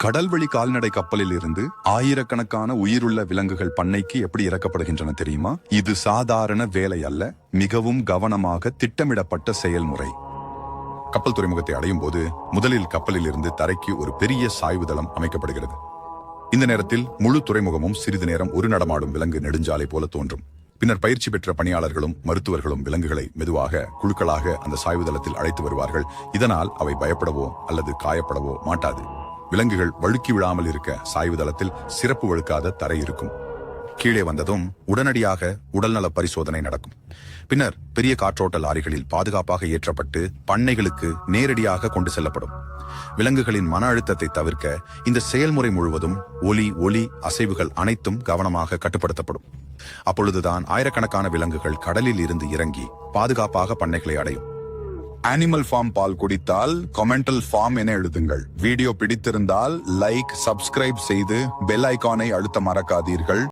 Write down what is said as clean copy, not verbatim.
கடல்வழி கால்நடை கப்பலில் இருந்து ஆயிரக்கணக்கான உயிருள்ள விலங்குகள் பண்ணைக்கு எப்படி இறக்கப்படுகின்றன தெரியுமா? இது சாதாரண வேலை அல்ல, மிகவும் கவனமாக திட்டமிடப்பட்ட செயல்முறை. கப்பல் துறைமுகத்தை அடையும் போது முதலில் கப்பலில் இருந்து தரைக்கு ஒரு பெரிய சாய்வுதளம் அமைக்கப்படுகிறது. இந்த நேரத்தில் முழு துறைமுகமும் சிறிது நேரம் ஒரு நடமாடும் விலங்கு நெடுஞ்சாலை போல தோன்றும். பின்னர் பயிற்சி பெற்ற பணியாளர்களும் மருத்துவர்களும் விலங்குகளை மெதுவாக குழுக்களாக அந்த சாய்வுதளத்தில் அழைத்து வருவார்கள். இதனால் அவை பயப்படவோ அல்லது காயப்படவோ மாட்டாது. விலங்குகள் வழுக்கி விழாமல் இருக்க சாய்வுதளத்தில் சிறப்பு வழுக்காத தரை இருக்கும். கீழே வந்ததும் உடனடியாக உடல்நல பரிசோதனை நடக்கும். பின்னர் பெரிய காற்றோட்ட லாரிகளில் பாதுகாப்பாக ஏற்றப்பட்டு பண்ணைகளுக்கு நேரடியாக கொண்டு செல்லப்படும். விலங்குகளின் மன அழுத்தத்தை தவிர்க்க இந்த செயல்முறை முழுவதும் ஒலி அசைவுகள் அனைத்தும் கவனமாக கட்டுப்படுத்தப்படும். அப்பொழுதுதான் ஆயிரக்கணக்கான விலங்குகள் கடலில் இருந்து இறங்கி பாதுகாப்பாக பண்ணைகளை அடையும். அனிமல் ஃபார்ம் பால் குடித்தால் கொமெண்டல் ஃபார்ம் என எழுதுங்கள். வீடியோ பிடித்திருந்தால் லைக், சப்ஸ்கிரைப் செய்து பெல் ஐகானை அழுத்த மறக்காதீர்கள்.